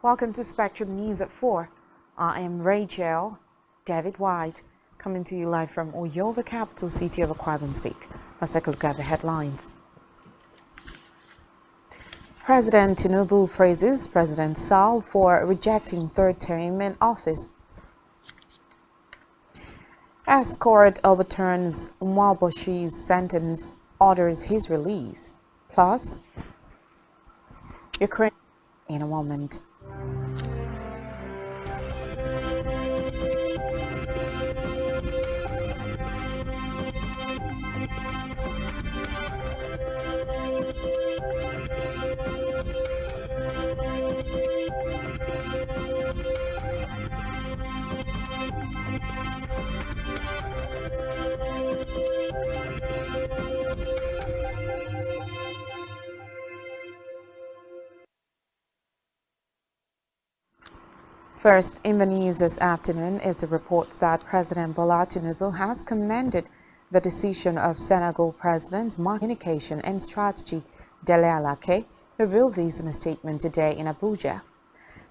Welcome to Spectrum News at 4. I am Rachel David White, coming to you live from Oyo, the capital city of Akwa Ibom State. Let's take a look at the headlines. President Tinubu praises President Sall for rejecting third term in office. As court overturns Mwaboshi's sentence, orders his release. Plus, Ukraine in a moment. First in the news this afternoon is the report that President Bola Tinubu has commended the decision of Senegal President Communication and Strategy Dele Alake, revealed this in a statement today in Abuja.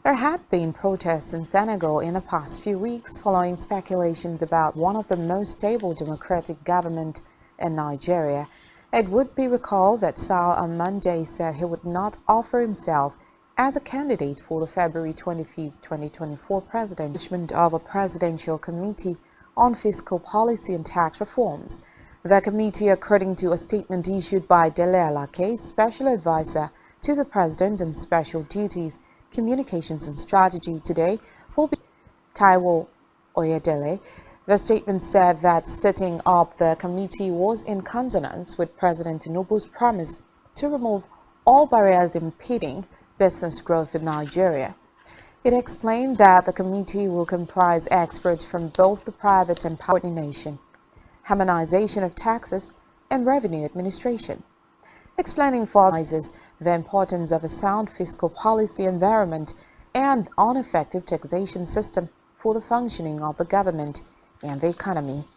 There had been protests in Senegal in the past few weeks following speculations about one of the most stable democratic governments in Nigeria. It would be recalled that Sall on Monday said he would not offer himself as a candidate for the February 25, 2024 president of a presidential committee on fiscal policy and tax reforms. The committee, according to a statement issued by Dele Alake, special advisor to the president on special duties, communications and strategy today, will be Taiwo Oyedele. The statement said that setting up the committee was in consonance with President Tinubu's promise to remove all barriers impeding business growth in Nigeria. It explained that the committee will comprise experts from both the private and public coordination, harmonization of taxes, and revenue administration. Explaining further the importance of a sound fiscal policy environment and an effective taxation system for the functioning of the government and the economy.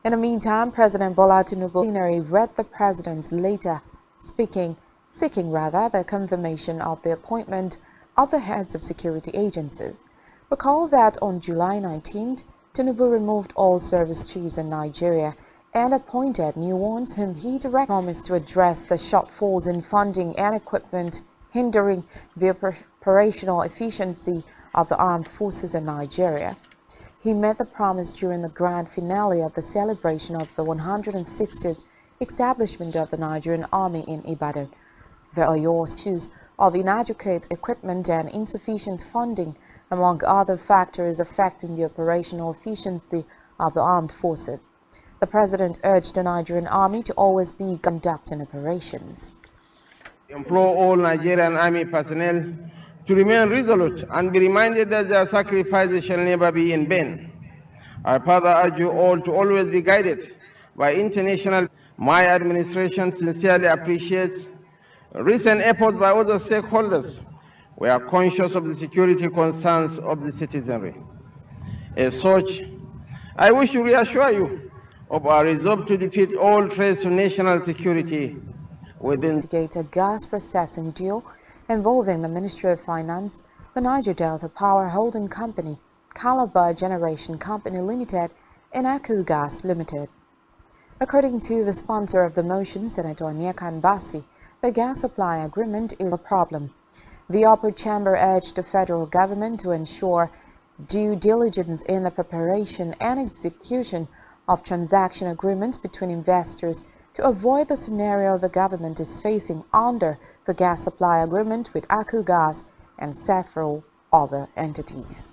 In the meantime, President Bola Tinubu read the president's letter seeking the confirmation of the appointment of the heads of security agencies. Recall that on July 19th, Tinubu removed all service chiefs in Nigeria and appointed new ones whom he directly promised to address the shortfalls in funding and equipment hindering the operational efficiency of the armed forces in Nigeria. He made the promise during the grand finale of the celebration of the 160th establishment of the Nigerian Army in Ibadan. The issues of inadequate equipment and insufficient funding, among other factors affecting the operational efficiency of the armed forces. The president urged the Nigerian Army to always be conducting operations. Implore all Nigerian Army personnel to remain resolute and be reminded that their sacrifices shall never be in vain. I further urge you all to always be guided by international. My administration sincerely appreciates recent efforts by other stakeholders. We are conscious of the security concerns of the citizenry. As such, I wish to reassure you of our resolve to defeat all threats to national security within a gas processing deal involving the Ministry of Finance, the Niger Delta Power Holding Company, Calabar Generation Company Limited, and Aku Gas Limited. According to the sponsor of the motion, Senator Nyekan Bassi, the gas supply agreement is a problem. The upper chamber urged the federal government to ensure due diligence in the preparation and execution of transaction agreements between investors to avoid the scenario the government is facing under the gas supply agreement with Aku Gas and several other entities.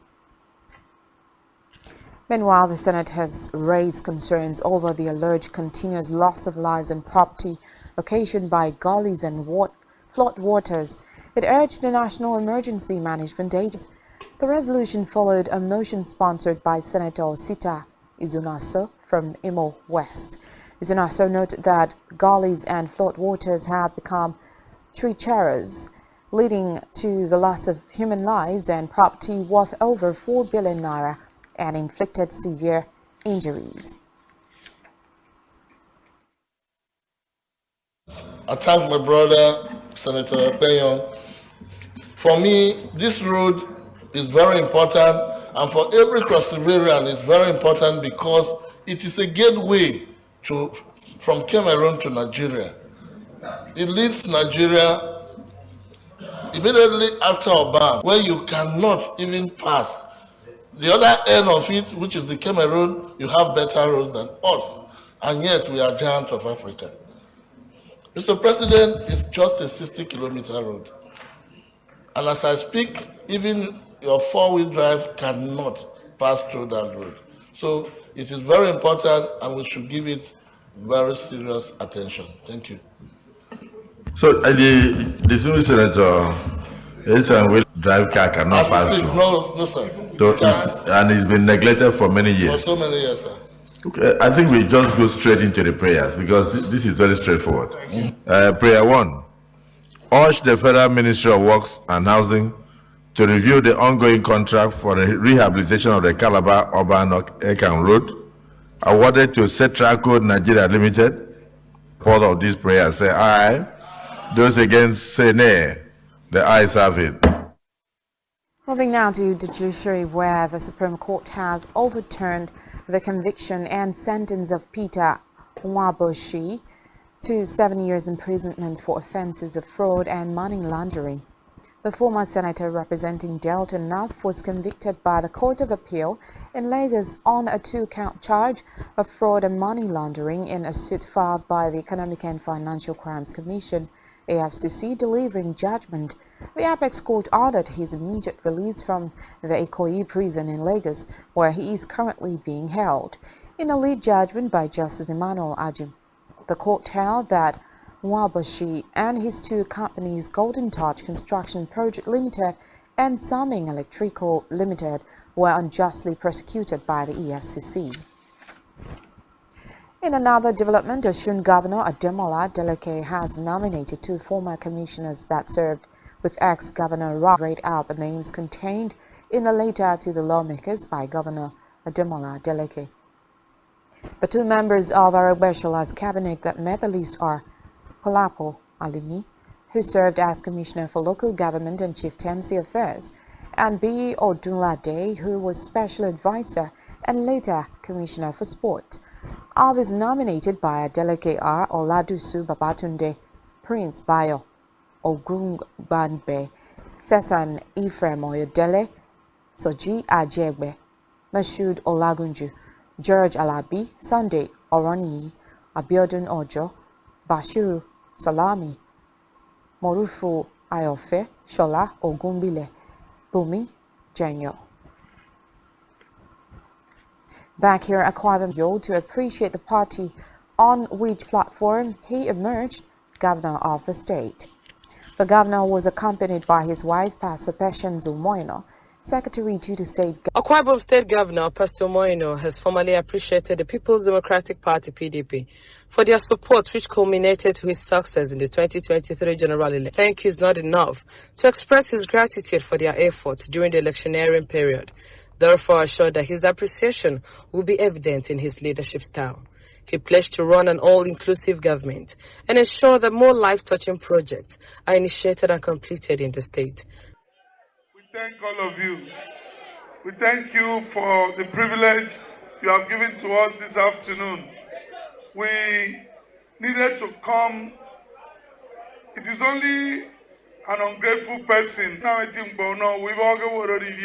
Meanwhile, the Senate has raised concerns over the alleged continuous loss of lives and property occasioned by gullies and floodwaters. It urged the National Emergency Management Agency. The resolution followed a motion sponsored by Senator Sita Izunaso from Imo West. Izunaso noted that gullies and floodwaters have become treacherous, leading to the loss of human lives and property worth over 4 billion naira and inflicted severe injuries. I thank my brother, Senator Benyon, For me, this road is very important, and for every Cross-Riverian, it's very important because it is a gateway from Cameroon to Nigeria. It leads Nigeria immediately after Oban, where you cannot even pass. The other end of it, which is the Cameroon, you have better roads than us, and yet we are giant of Africa. Mr. President, it's just a 60-kilometer road. And as I speak, even your four-wheel drive cannot pass through that road. So it is very important, and we should give it very serious attention. Thank you. So the distinguished senator, anytime we drive car cannot pass through. No, sir. So and it's been neglected for many years. For so many years, sir. Okay, I think we just go straight into the prayers because this is very straightforward. Prayer 1. Urge the Federal Ministry of Works and Housing to review the ongoing contract for the rehabilitation of the Calabar Urban Ekan Road awarded to Cetraco Nigeria Limited. Part of this prayer say aye. Those against say nay. The ayes have it. Moving now to the judiciary, where the Supreme Court has overturned the conviction and sentence of Peter Nwaboshi to 7 years imprisonment for offences of fraud and money laundering. The former senator representing Delta North was convicted by the Court of Appeal in Lagos on a 2-count charge of fraud and money laundering in a suit filed by the Economic and Financial Crimes Commission, AFCC, delivering judgment. The Apex Court ordered his immediate release from the Ikoyi prison in Lagos, where he is currently being held. In a lead judgment by Justice Emmanuel Ajim, the court held that Nwaboshi and his two companies, Golden Touch Construction Project Limited and Summing Electrical Limited, were unjustly prosecuted by the EFCC. In another development, Osun Governor Ademola Adeleke has nominated 2 former commissioners that served with ex-Governor Rob. Read out the names contained in a letter to the lawmakers by Governor Ademola Adeleke. The 2 members of Aregbeshola's cabinet that made the list are Kolapo Alimi, who served as Commissioner for Local Government and Chieftaincy Affairs, and B. Odunlade, who was Special Advisor and later Commissioner for Sport. Others nominated by Adeleke are Oladusu Babatunde, Prince Bayo Ogungbanbe, Sesan Ephraim Oyodele, Soji Ajegbe, Mashood Olagunju, George Alabi, Sunday Oroni, Abiodun Ojo, Bashiru Salami, Morufu Ayofe, Shola Ogunbile, Bumi Janyo. Back here at Akwa Ibom to appreciate the party on which platform he emerged governor of the state. The governor was accompanied by his wife, Pastor Patience Umoino, Secretary to the State. Akwa Ibom State Governor Pastor Umoino has formally appreciated the People's Democratic Party (PDP) for their support, which culminated to his success in the 2023 general election. Thank you is not enough to express his gratitude for their efforts during the electioneering period. Therefore, assured that his appreciation will be evident in his leadership style. He pledged to run an all-inclusive government and ensure that more life-touching projects are initiated and completed in the state. We thank all of you. We thank you for the privilege you have given to us this afternoon. We needed to come. It is only an ungrateful person. We've all already.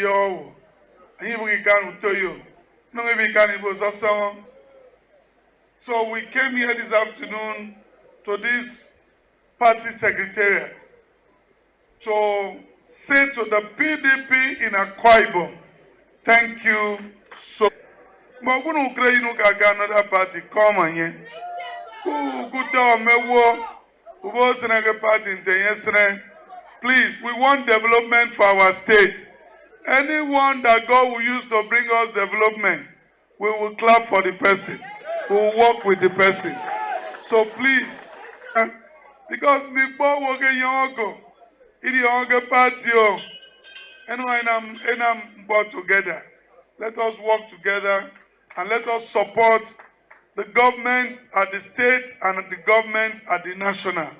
So we came here this afternoon to this party secretariat to say to the PDP in Akwa Ibom, thank you so much. Another party come on here. Please, we want development for our state. Anyone that God will use to bring us development, we will clap for the person. We will work with the person. So please, because before working younger, in the younger party, and I'm brought together. Let us work together and let us support the government at the state and the government at the national.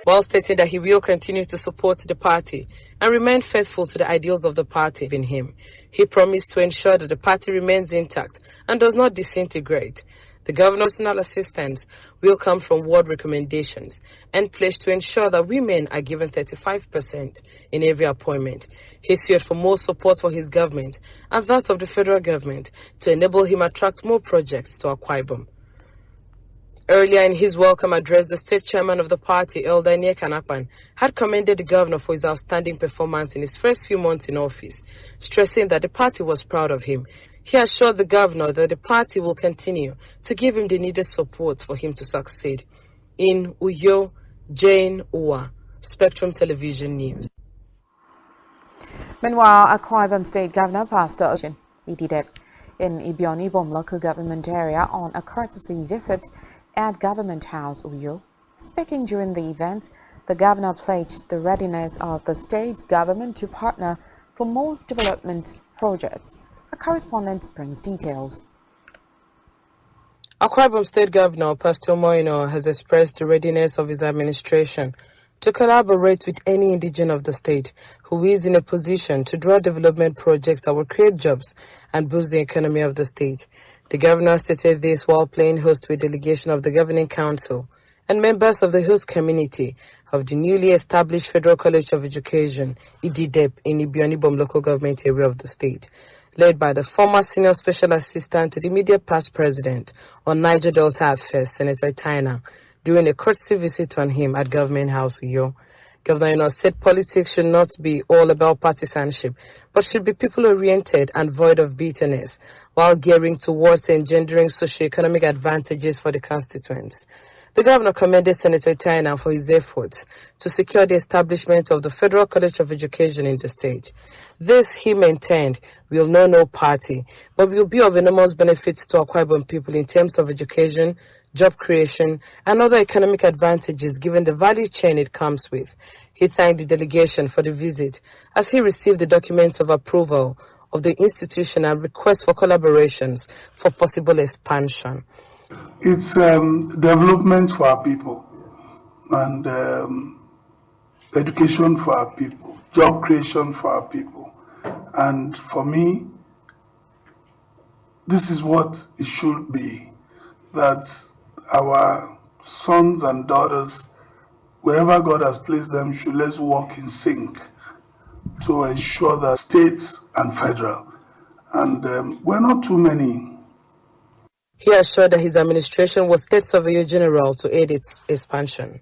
while stating that he will continue to support the party and remain faithful to the ideals of the party in him. He promised to ensure that the party remains intact and does not disintegrate. The governor's personal assistance will come from ward recommendations and pledged to ensure that women are given 35% in every appointment. He sued for more support for his government and that of the federal government to enable him attract more projects to Akwa Ibom. Earlier in his welcome address, the state chairman of the party, Elder Kanapan, had commended the governor for his outstanding performance in his first few months in office, stressing that the party was proud of him. He assured the governor that the party will continue to give him the needed support for him to succeed. In Uyo, Jane Uwa, Spectrum Television News. Meanwhile, Akwa Ibom State Governor Pastor DTH in Ibom local government area on a courtesy visit at Government House, Uyo. Speaking during the event, the governor pledged the readiness of the state government to partner for more development projects. A correspondent brings details. Akwa Ibom State Governor Pastor Moino has expressed the readiness of his administration to collaborate with any indigene of the state who is in a position to draw development projects that will create jobs and boost the economy of the state. The governor stated this while playing host to a delegation of the Governing Council and members of the host community of the newly established Federal College of Education, EDDEP, in Ibom local government area of the state, led by the former Senior Special Assistant to the immediate past President on Niger Delta Affairs, Senator Taina, during a courtesy visit on him at Government House, Uyo. Governor said politics should not be all about partisanship, but should be people-oriented and void of bitterness, while gearing towards engendering socio-economic advantages for the constituents. The governor commended Senator Taina for his efforts to secure the establishment of the Federal College of Education in the state. This, he maintained, will know no party, but will be of enormous benefits to Akwa Ibom people in terms of education, job creation, and other economic advantages given the value chain it comes with. He thanked the delegation for the visit as he received the documents of approval of the institution and requests for collaborations for possible expansion. It's development for our people and education for our people, job creation for our people. And for me, this is what it should be, that our sons and daughters, wherever God has placed them, should let's work in sync to ensure that state and federal, and we're not too many. He assured that his administration was State Surveyor General to aid its expansion.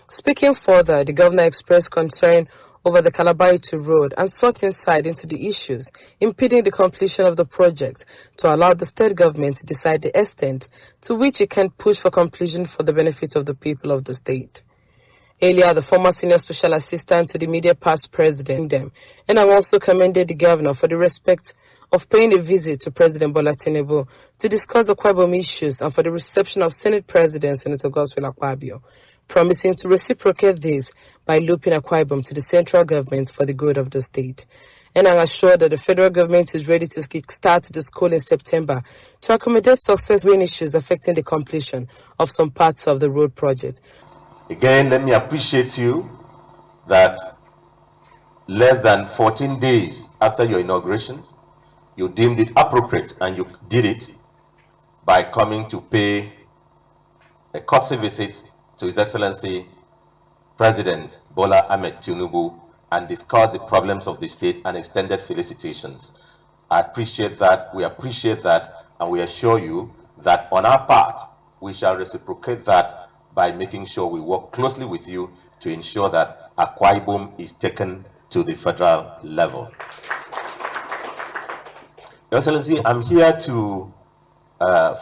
Speaking further, the governor expressed concern over the Calabar-Itu Road and sought insight into the issues impeding the completion of the project to allow the state government to decide the extent to which it can push for completion for the benefit of the people of the state. Earlier, the former Senior Special Assistant to the immediate past President, and I also commended the governor for the respect of paying a visit to President Bola Tinubu to discuss the Akwa Ibom issues and for the reception of Senate President Senator Godswill Akpabio, promising to reciprocate this by looping Akwa Ibom to the central government for the good of the state. And I'm assured that the federal government is ready to kickstart the school in September to accommodate successful issues affecting the completion of some parts of the road project. Again, let me appreciate you that less than 14 days after your inauguration, you deemed it appropriate and you did it by coming to pay a courtesy visit to His Excellency President Bola Ahmed Tinubu and discuss the problems of the state and extended felicitations. I appreciate that, we appreciate that, and we assure you that on our part, we shall reciprocate that by making sure we work closely with you to ensure that Akwa Ibom is taken to the federal level. Your Excellency, I'm here to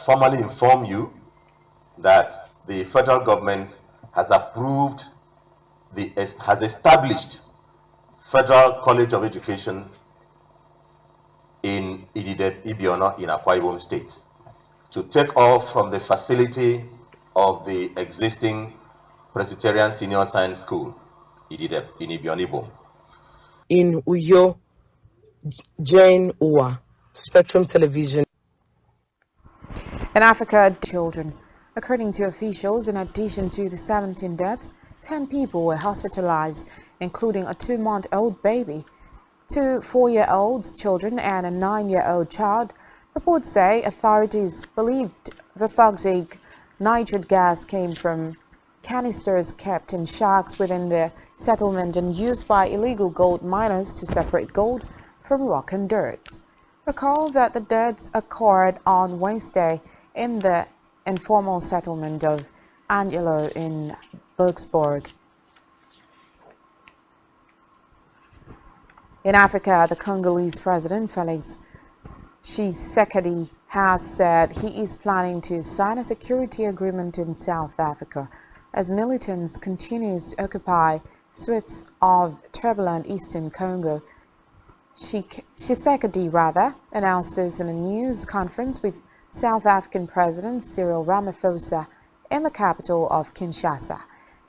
formally inform you that the federal government has approved, has established Federal College of Education in Ididep, Ibiono in Akwa Ibom State to take off from the facility of the existing Presbyterian Senior Science School, Ididep, in Ibiono. In Uyo, Jane Uwa, Spectrum Television. In Africa, children. According to officials, in addition to the 17 deaths, 10 people were hospitalized, including a 2-month-old baby, 2 4-year-old children and a 9-year-old child. Reports say authorities believed the toxic nitrate gas came from canisters kept in shacks within the settlement and used by illegal gold miners to separate gold from rock and dirt. Recall that the deaths occurred on Wednesday in the informal settlement of Angelo in Bergsborg. In Africa, the Congolese President Felix Tshisekedi has said he is planning to sign a security agreement in South Africa as militants continue to occupy swathes of turbulent eastern Congo. Tshisekedi announced this in a news conference with South African President Cyril Ramaphosa in the capital of Kinshasa.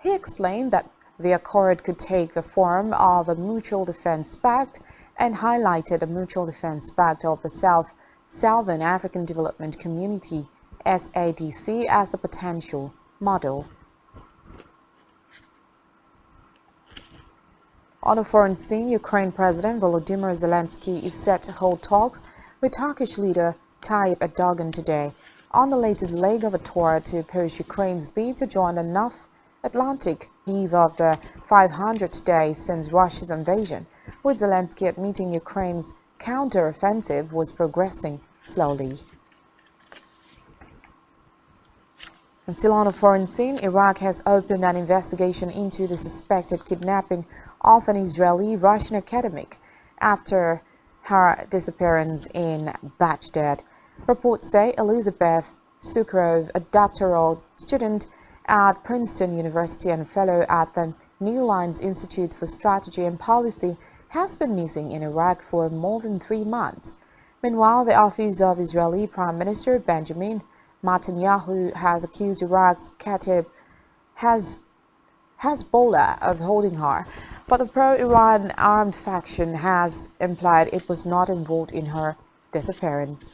He explained that the accord could take the form of a mutual defense pact and highlighted a mutual defense pact of the Southern African Development Community (SADC) as a potential model. On a foreign scene, Ukraine President Volodymyr Zelensky is set to hold talks with Turkish leader Tayyip Erdogan today on the latest leg of a tour to push Ukraine's bid to join the North Atlantic eve of the 500th day since Russia's invasion, with Zelensky admitting Ukraine's counter-offensive was progressing slowly. And still on a foreign scene, Iraq has opened an investigation into the suspected kidnapping of an Israeli-Russian academic after her disappearance in Baghdad. Reports say Elizabeth Sukrov, a doctoral student at Princeton University and fellow at the New Lines Institute for Strategy and Policy, has been missing in Iraq for more than 3 months. Meanwhile, the office of Israeli Prime Minister Benjamin Netanyahu has accused Iraq's Kataib Hezbollah of holding her, but the pro-Iran armed faction has implied it was not involved in her disappearance.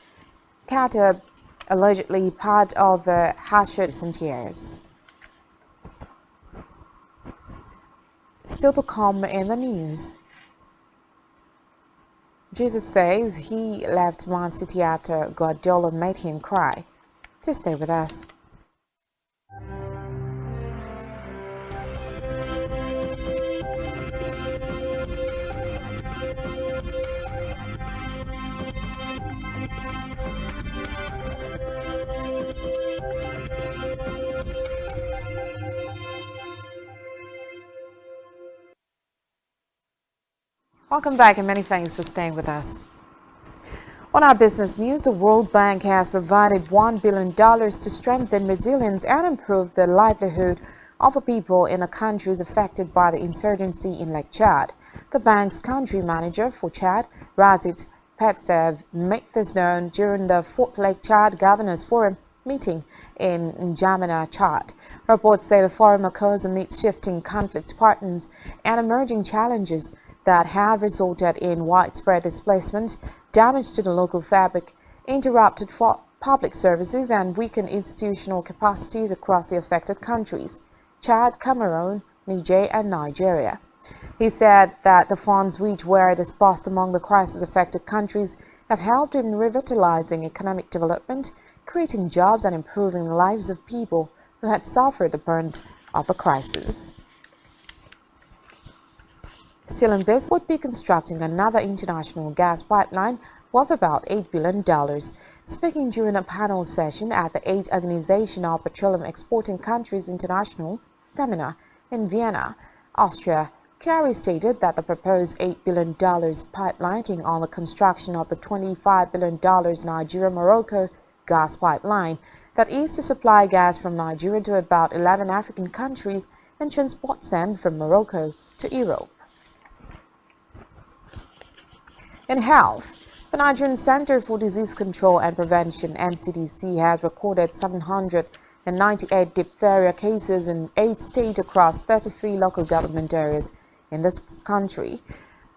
Kataib, allegedly part of the Hashid Sentiers. Still to come in the news. Jesus says he left Man City after Guardiola made him cry. Just stay with us. Welcome back and many thanks for staying with us. On our business news, the World Bank has provided $1 billion to strengthen resilience and improve the livelihood of the people in the countries affected by the insurgency in Lake Chad. The bank's country manager for Chad, Razit Petsev, made this known during the 4th Lake Chad Governors Forum meeting in N'Djamena, Chad. Reports say the forum occurs amid shifting conflict patterns and emerging challenges that have resulted in widespread displacement, damage to the local fabric, interrupted public services, and weakened institutional capacities across the affected countries, Chad, Cameroon, Niger, and Nigeria. He said that the funds which were disbursed among the crisis-affected countries have helped in revitalizing economic development, creating jobs, and improving the lives of people who had suffered the brunt of the crisis. Still in business, would be constructing another international gas pipeline worth about $8 billion. Speaking during a panel session at the 8th Organization of Petroleum Exporting Countries International Seminar in Vienna, Austria, Kerry stated that the proposed $8 billion pipeline working on the construction of the $25 billion Nigeria-Morocco gas pipeline that is to supply gas from Nigeria to about 11 African countries and transport sand from Morocco to Europe. In health, the Nigerian Center for Disease Control and Prevention (NCDC) has recorded 798 diphtheria cases in 8 states across 33 local government areas in this country.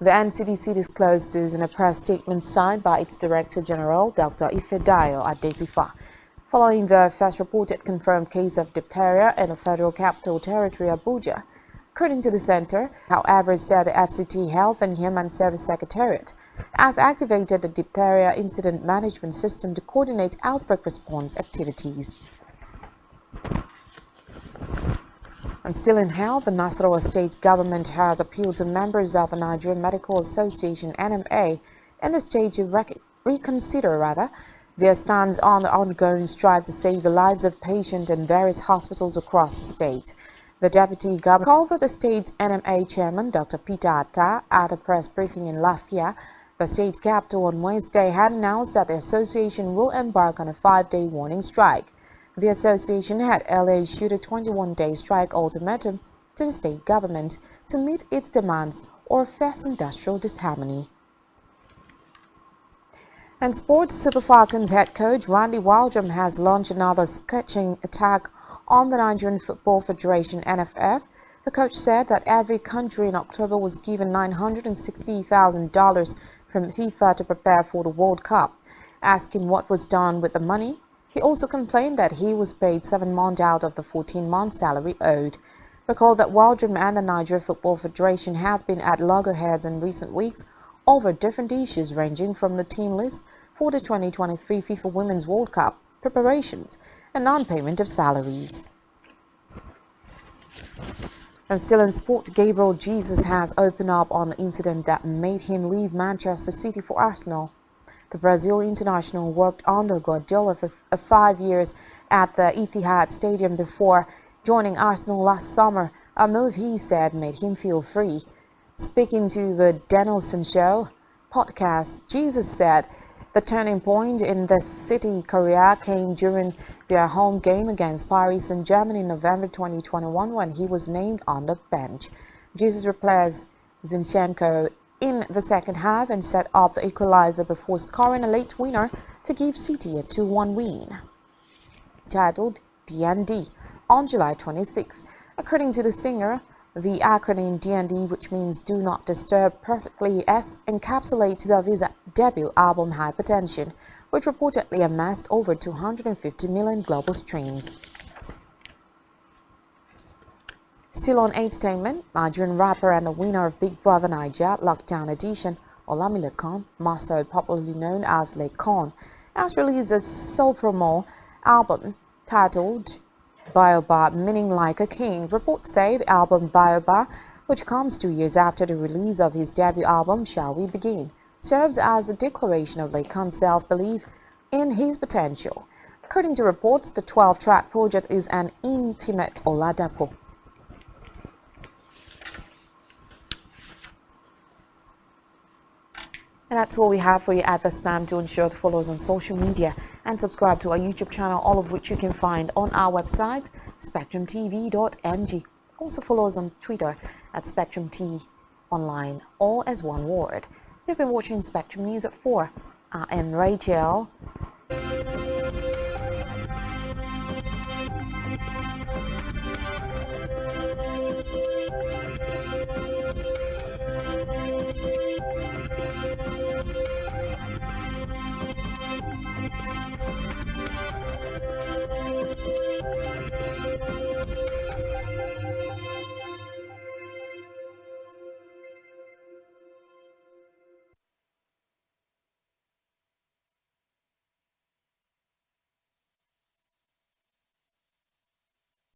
The NCDC disclosed this in a press statement signed by its Director General, Dr. Ifedayo Adesifa, following the first reported confirmed case of diphtheria in the Federal Capital Territory, Abuja. According to the center, however, it said the FCT Health and Human Service Secretariat has activated the diphtheria incident management system to coordinate outbreak response activities. And still in health, the Nasarawa state government has appealed to members of the Nigerian Medical Association (NMA) in the state to reconsider their stance on the ongoing strike to save the lives of patients in various hospitals across the state. The deputy governor called for the state's NMA chairman, Dr. Peter Atta, at a press briefing in Lafia, the state capital, on Wednesday, had announced that the association will embark on a 5-day warning strike. The association had earlier issued a 21-day strike ultimatum to the state government to meet its demands or face industrial disharmony. And sports, Super Falcons head coach Randy Waldrum has launched another scorching attack on the Nigerian Football Federation (NFF). The coach said that every country in October was given $960,000 from FIFA to prepare for the World Cup. Asking what was done with the money, he also complained that he was paid 7 months out of the 14-month salary owed. Recall that Waldrum and the Nigeria Football Federation have been at loggerheads in recent weeks over different issues ranging from the team list for the 2023 FIFA Women's World Cup preparations and non-payment of salaries. And still in sport, Gabriel Jesus has opened up on the incident that made him leave Manchester City for Arsenal. The Brazil international worked under Guardiola for 5 years at the Etihad Stadium before joining Arsenal last summer, a move he said made him feel free. Speaking to the Danielson Show podcast, Jesus said the turning point in the City career came during their home game against Paris Saint-Germain in November 2021 when he was named on the bench. Jesus replaced Zinchenko in the second half and set up the equalizer before scoring a late winner to give City a 2-1 win, titled DND, on July 26. According to the singer, the acronym DND, which means Do Not Disturb, perfectly encapsulates of his debut album Hypertension, which reportedly amassed over 250 million global streams. Still on entertainment, Nigerian rapper and the winner of Big Brother Naija Lockdown Edition, Olamilekan, Maso, popularly known as Lekon, has released a soul promo album titled Bioba, meaning like a king. Reports say the album Bioba, which comes 2 years after the release of his debut album Shall We Begin, serves as a declaration of Lekan's self-belief in his potential. According to reports, the 12-track project is an intimate Oladapo. And that's all we have for you at this time. To ensure to follow us on social media and subscribe to our YouTube channel, all of which you can find on our website, spectrumtv.ng. Also follow us on Twitter at spectrumtonline, all as one word. You've been watching Spectrum News at 4. I am Rachel.